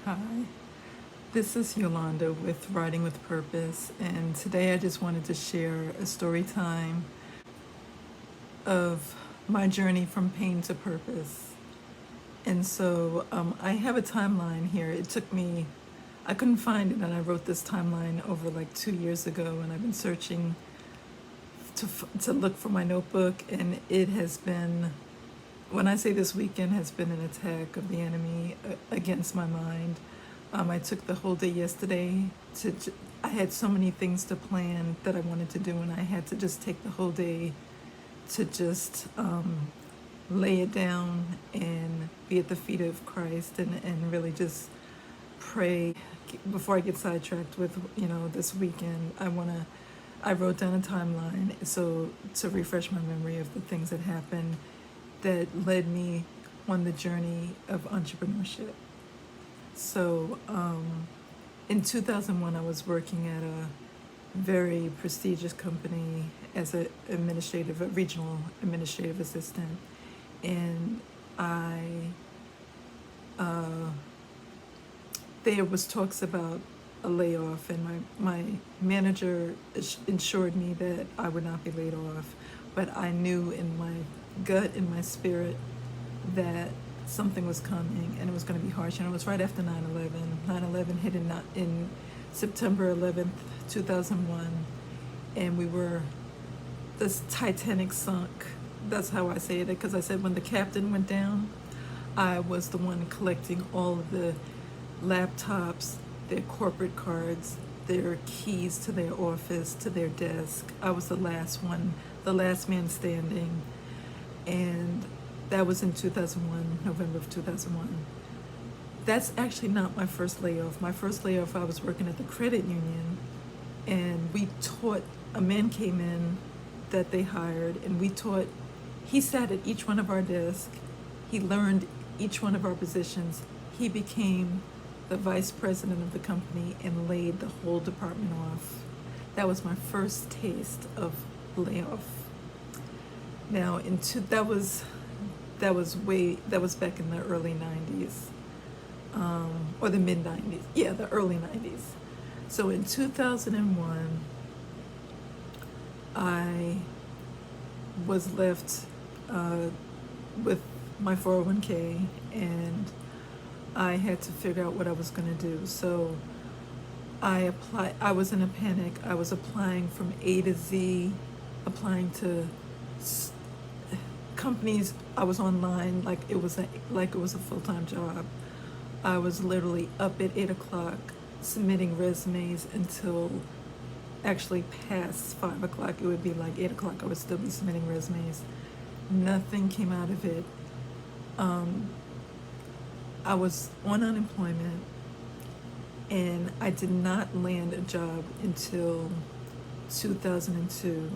Hi, this is Yolanda with Writing with Purpose, and today I just wanted to share a story time of my journey from pain to purpose. And so I have a timeline here. It took me, I couldn't find it, and I wrote this timeline over like 2 years ago, and I've been searching to look for my notebook, and it has been, when I say this weekend has been an attack of the enemy against my mind. I took the whole day yesterday I had so many things to plan that I wanted to do, and I had to just take the whole day to just lay it down and be at the feet of Christ and really just pray before I get sidetracked with, this weekend. I wrote down a timeline so to refresh my memory of the things that happened that led me on the journey of entrepreneurship. So in 2001, I was working at a very prestigious company as a regional administrative assistant, and uh, there was talks about a layoff, and my manager assured me that I would not be laid off, but I knew in my gut, in my spirit, that something was coming and it was going to be harsh. And it was right after 9/11. 9/11 hit in September 11th, 2001, and this Titanic sunk. That's how I say it, because I said when the captain went down, I was the one collecting all of the laptops, their corporate cards, their keys to their office, to their desk. I was the last one, the last man standing. And that was in 2001, November of 2001. That's actually not my first layoff. My first layoff, I was working at the credit union, and a man came in that they hired, and he sat at each one of our desks. He learned each one of our positions. He became the vice president of the company and laid the whole department off. That was my first taste of layoff. Now, that was back in the early 90s, or the mid 90s. Yeah, the early 90s. So in 2001, I was left with my 401k, and I had to figure out what I was going to do. So I was in a panic. I was applying from A to Z, applying to companies. I was online like it was a full-time job. I was literally up at 8 o'clock submitting resumes until actually past 5 o'clock. It would be like 8 o'clock. I would still be submitting resumes. Nothing came out of it. I was on unemployment, and I did not land a job until 2002.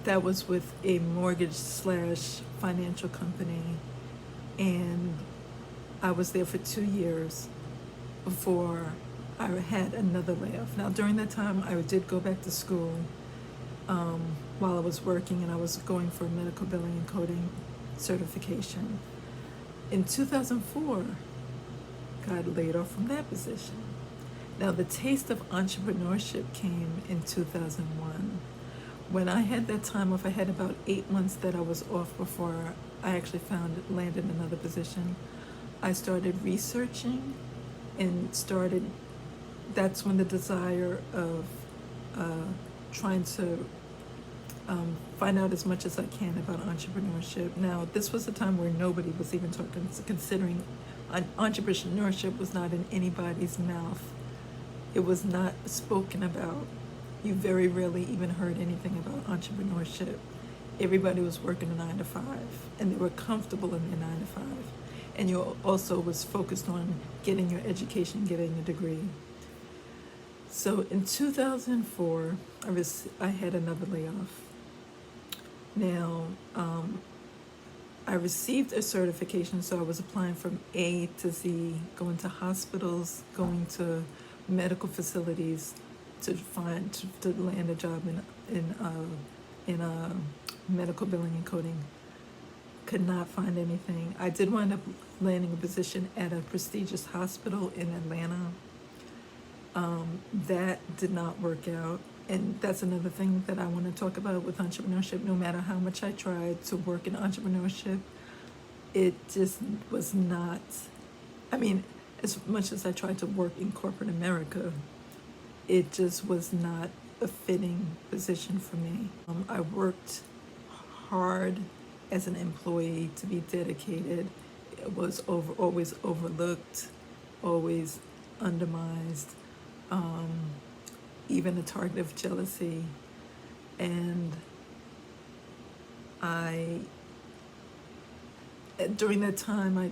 That was with a mortgage slash financial company, and I was there for 2 years before I had another layoff. Now, during that time, I did go back to school while I was working, and I was going for a medical billing and coding certification. In 2004, got laid off from that position. Now, the taste of entrepreneurship came in 2001. When I had that time off, I had about 8 months that I was off before I actually landed another position. I started researching and that's when the desire of trying to find out as much as I can about entrepreneurship. Now, this was a time where nobody was even considering entrepreneurship was not in anybody's mouth. It was not spoken about. You very rarely even heard anything about entrepreneurship. Everybody was working a 9 to 5, and they were comfortable in their 9 to 5. And you also was focused on getting your education, getting a degree. So in 2004, I had another layoff. Now, I received a certification, so I was applying from A to Z, going to hospitals, going to medical facilities to land a job in medical billing and coding could not find anything. I did wind up landing a position at a prestigious hospital in Atlanta. That did not work out. And that's another thing that I want to talk about with entrepreneurship. No matter how much I tried to work in entrepreneurship, it just was not, I mean, as much as I tried to work in corporate America, it just was not a fitting position for me. I worked hard as an employee to be dedicated. It was always overlooked, always undermined, even a target of jealousy. And I, during that time, I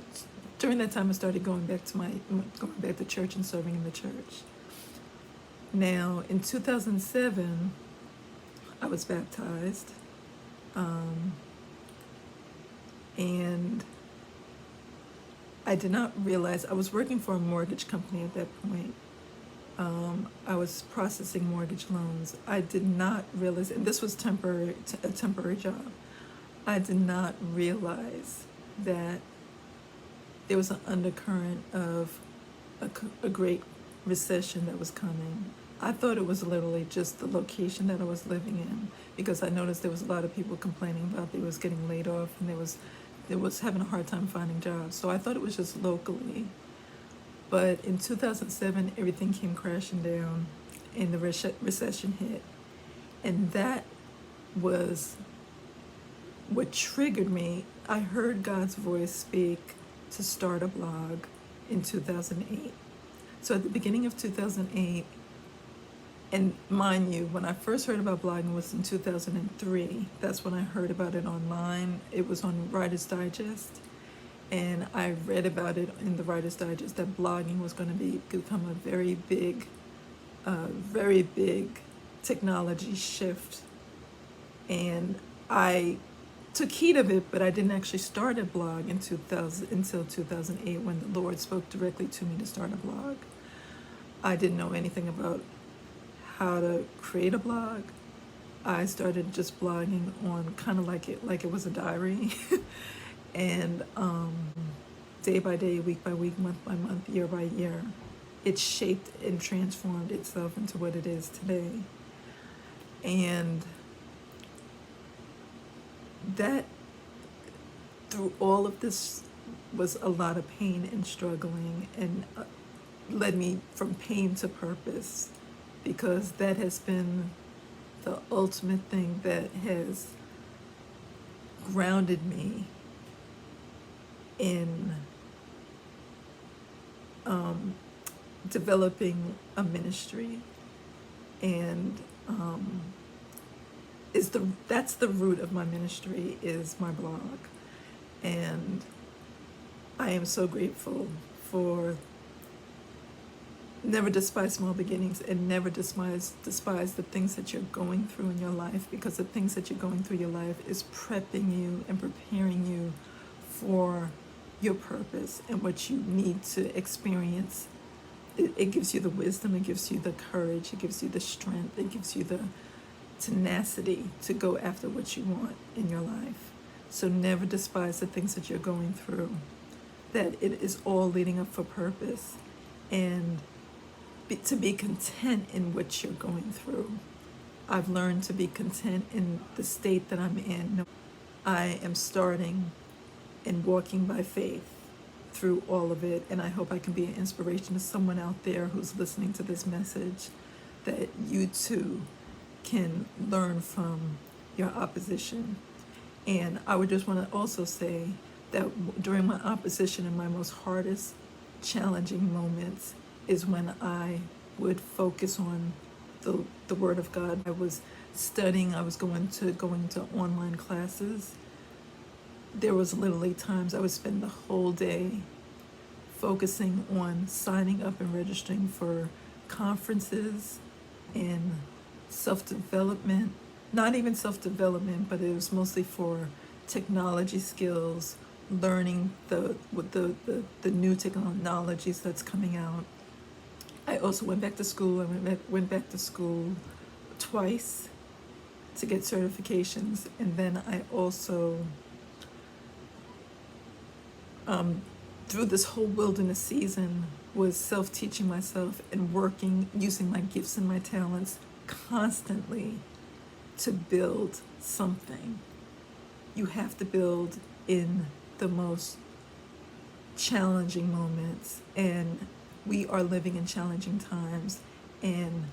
started going back to church and serving in the church. Now, in 2007, I was baptized, and I did not realize I was working for a mortgage company at that point. I was processing mortgage loans. I did not realize, and this was a temporary job. I did not realize that there was an undercurrent of a great recession that was coming. I thought it was literally just the location that I was living in, because I noticed there was a lot of people complaining about they was getting laid off, and they was having a hard time finding jobs. So I thought it was just locally. But in 2007, everything came crashing down, and the recession hit. And that was what triggered me. I heard God's voice speak to start a blog in 2008. So at the beginning of 2008, and mind you, when I first heard about blogging was in 2003. That's when I heard about it online. It was on Writer's Digest. And I read about it in the Writer's Digest that blogging was going to become a very big technology shift. And I took heed of it, but I didn't actually start a blog until 2008, when the Lord spoke directly to me to start a blog. I didn't know anything about how to create a blog. I started just blogging on kind of like it was a diary. And day by day, week by week, month by month, year by year, it shaped and transformed itself into what it is today. And that, through all of this, was a lot of pain and struggling, and led me from pain to purpose, because that has been the ultimate thing that has grounded me in developing a ministry. And that's the root of my ministry, is my blog. And I am so grateful for never despise small beginnings, and never despise the things that you're going through in your life, because the things that you're going through in your life is prepping you and preparing you for your purpose and what you need to experience. It gives you the wisdom, it gives you the courage, it gives you the strength, it gives you the tenacity to go after what you want in your life. So never despise the things that you're going through, that it is all leading up for purpose, and to be content in what you're going through. I've learned to be content in the state that I'm in. I am starting and walking by faith through all of it, and I hope I can be an inspiration to someone out there who's listening to this message, that you too can learn from your opposition. And I would just want to also say that during my opposition and my most hardest challenging moments is when I would focus on the Word of God. I was studying, I was going to online classes. There was literally times I would spend the whole day focusing on signing up and registering for conferences and self-development. Not even self-development, but it was mostly for technology skills, learning the new technologies that's coming out. I also went back to school. I went back to school twice to get certifications, and then I also through this whole wilderness season was self-teaching myself and working, using my gifts and my talents constantly to build something. You have to build in the most challenging moments, and we are living in challenging times. And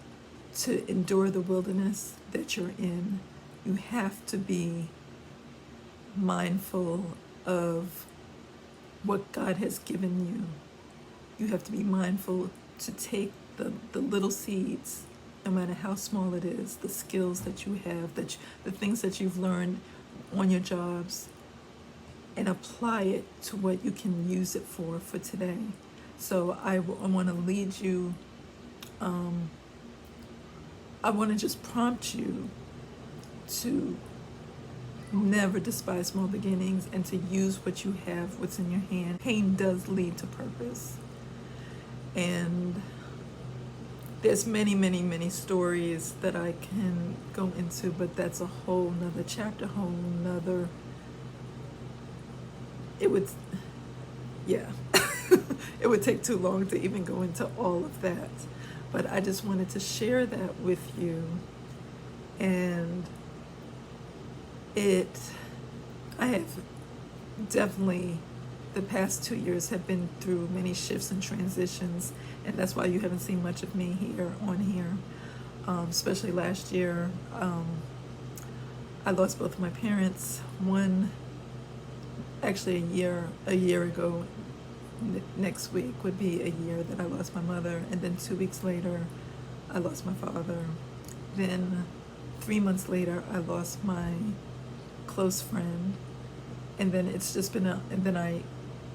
to endure the wilderness that you're in, you have to be mindful of what God has given you. You have to be mindful to take the little seeds, no matter how small it is, the skills that you have, the things that you've learned on your jobs, and apply it to what you can use it for today. So I want to lead you, I want to just prompt you to never despise small beginnings and to use what you have, what's in your hand. Pain does lead to purpose. And there's many stories that I can go into, but that's a whole nother chapter, whole nother, it would, yeah, it would take too long to even go into all of that. But I just wanted to share that with you. And I have definitely, the past 2 years have been through many shifts and transitions, and that's why you haven't seen much of me on here. Especially last year, I lost both of my parents. One, actually a year ago. Next week would be a year that I lost my mother, and then 2 weeks later, I lost my father. Then 3 months later, I lost my close friend, and then it's just been and then I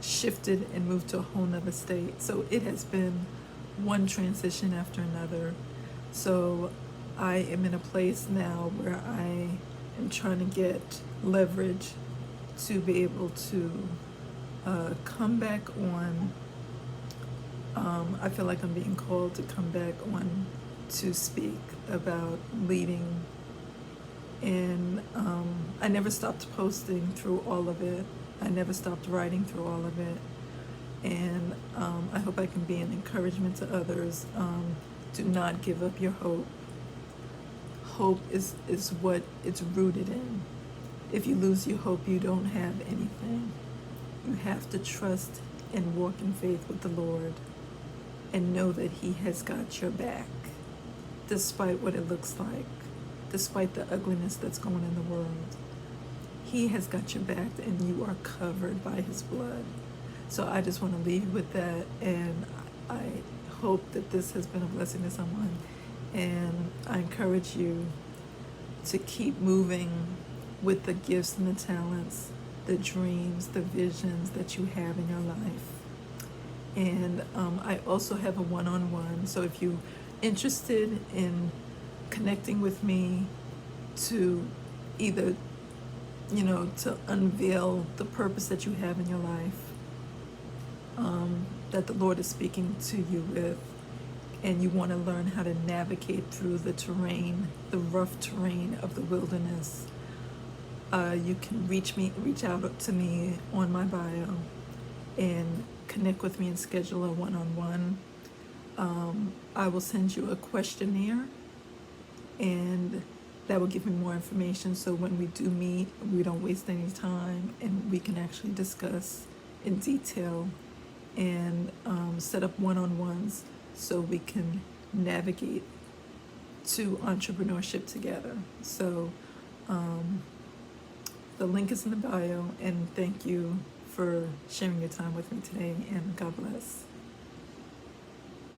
shifted and moved to a whole nother state. So it has been one transition after another. So I am in a place now where I am trying to get leverage to be able to come back on. I feel like I'm being called to come back on to speak about leading. And I never stopped posting through all of it. I never stopped writing through all of it. And I hope I can be an encouragement to others. Do not give up your hope. Hope is what it's rooted in. If you lose your hope, you don't have anything. You have to trust and walk in faith with the Lord and know that He has got your back, despite what it looks like, despite the ugliness that's going in the world. He has got your back, and you are covered by His blood. So I just want to leave you with that, and I hope that this has been a blessing to someone. And I encourage you to keep moving with the gifts and the talents, the dreams, the visions that you have in your life. And I also have a one-on-one. So if you're interested in connecting with me to either, to unveil the purpose that you have in your life, that the Lord is speaking to you with, and you want to learn how to navigate through the terrain, the rough terrain of the wilderness, you can reach out to me on my bio and connect with me and schedule a one-on-one. I will send you a questionnaire, and that will give me more information, so when we do meet, we don't waste any time, and we can actually discuss in detail and set up one-on-ones so we can navigate to entrepreneurship together. So the link is in the bio, and thank you for sharing your time with me today, and God bless.